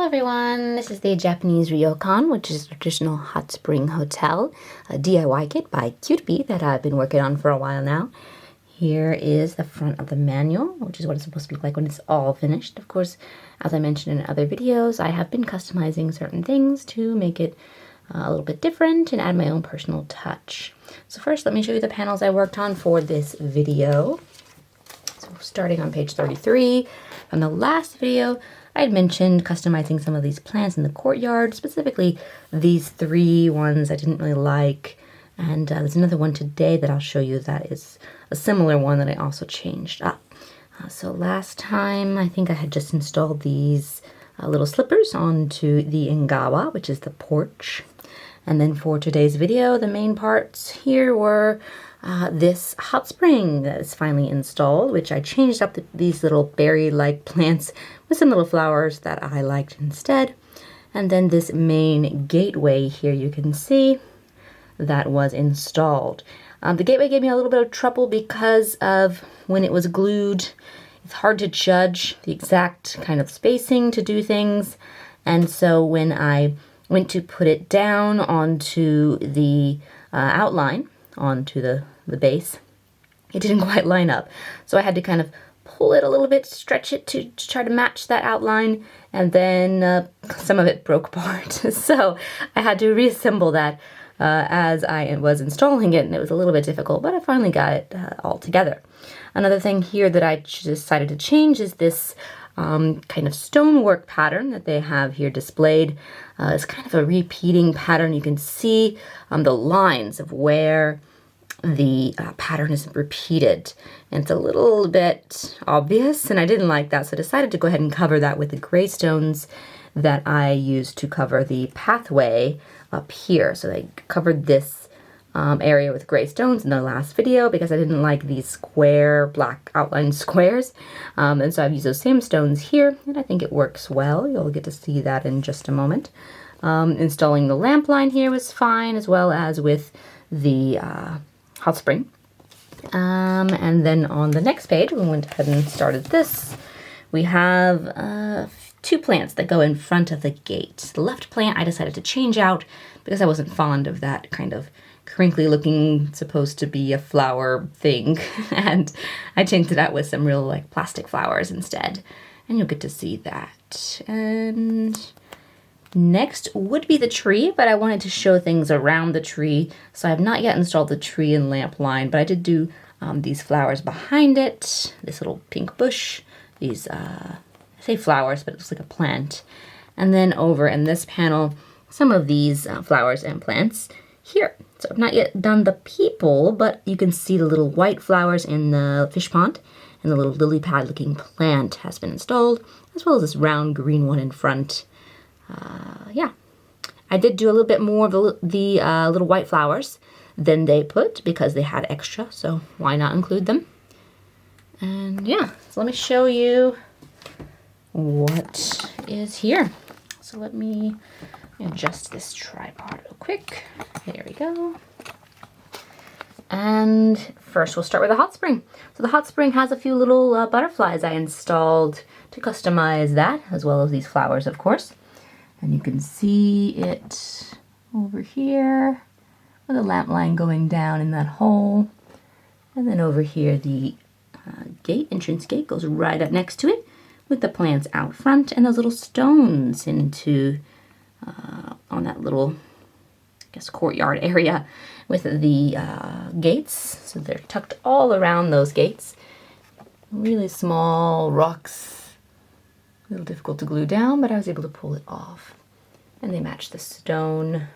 Hello everyone, this is the Japanese Ryokan, which is a traditional hot spring hotel, a DIY kit by CuteBee that I've been working on for a while now. Here is the front of the manual, which is what it's supposed to look like when it's all finished. Of course, as I mentioned in other videos, I have been customizing certain things to make it a little bit different and add my own personal touch. So first, let me show you the panels I worked on for this video. So starting on page 33, from the last video, I had mentioned customizing some of these plants in the courtyard, specifically these three ones I didn't really like. And there's another one today that I'll show you that is a similar one that I also changed up. So last time, I think I had just installed these little slippers onto the Ingawa, which is the porch. And then for today's video, the main parts here were this hot spring that is finally installed, which I changed up these little berry-like plants with some little flowers that I liked instead. And then this main gateway here you can see that was installed. The gateway gave me a little bit of trouble because of when it was glued. It's hard to judge the exact kind of spacing to do things. And so when I went to put it down onto the outline, onto the base, it didn't quite line up. So I had to kind of pull it a little bit, stretch it to try to match that outline, and then some of it broke apart. So I had to reassemble that as I was installing it, and it was a little bit difficult, but I finally got it all together. Another thing here that I decided to change is this kind of stonework pattern that they have here displayed. It's kind of a repeating pattern. You can see the lines of where the pattern is repeated, and it's a little bit obvious, and I didn't like that, so I decided to go ahead and cover that with the gray stones that I used to cover the pathway up here. So I covered this area with gray stones in the last video because I didn't like these square black outline squares, and so I've used those same stones here, and I think it works well. You'll get to see that in just a moment. Installing the lamp line here was fine, as well as with the hot spring. And then on the next page, we went ahead and started this. We have two plants that go in front of the gate. The left plant I decided to change out because I wasn't fond of that kind of crinkly looking, supposed to be a flower thing. And I changed it out with some real like plastic flowers instead. And you'll get to see that. And next would be the tree, but I wanted to show things around the tree. So I have not yet installed the tree and lamp line, but I did do these flowers behind it, this little pink bush, these, I say flowers, but it looks like a plant. And then over in this panel, some of these flowers and plants here. So I've not yet done the people, but you can see the little white flowers in the fish pond, and the little lily pad looking plant has been installed, as well as this round green one in front. Yeah, I did do a little bit more of the little white flowers than they put because they had extra, so why not include them? And yeah, so let me show you what is here. So let me adjust this tripod real quick. There we go. And first we'll start with the hot spring. So the hot spring has a few little butterflies I installed to customize that, as well as these flowers, of course. And you can see it over here with the lamp line going down in that hole. And then over here, the entrance gate goes right up next to it with the plants out front and those little stones into, on that little, I guess, courtyard area with the gates. So they're tucked all around those gates. Really small rocks. A little difficult to glue down, but I was able to pull it off. And they match the stone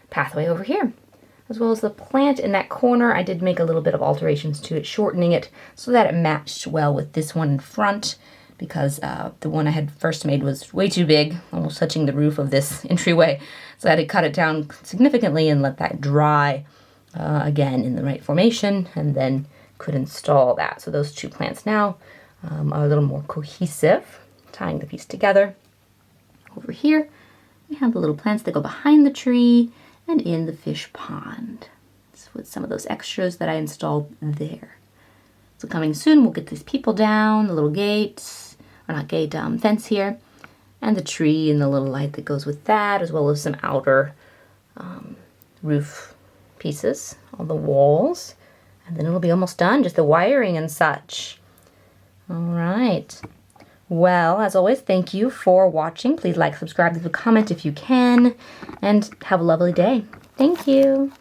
pathway over here. As well as the plant in that corner, I did make a little bit of alterations to it, shortening it so that it matched well with this one in front, because the one I had first made was way too big, almost touching the roof of this entryway. So I had to cut it down significantly and let that dry again in the right formation, and then could install that. So those two plants now are a little more cohesive, tying the piece together. Over here, we have the little plants that go behind the tree and in the fish pond. So with some of those extras that I installed there. So coming soon, we'll get these people down, the little gates, or not gate, fence here. and the tree and the little light that goes with that, as well as some outer roof pieces on the walls. And then it'll be almost done, just the wiring and such. All right. Well, as always, thank you for watching. Please like, subscribe, leave a comment if you can, and have a lovely day. Thank you.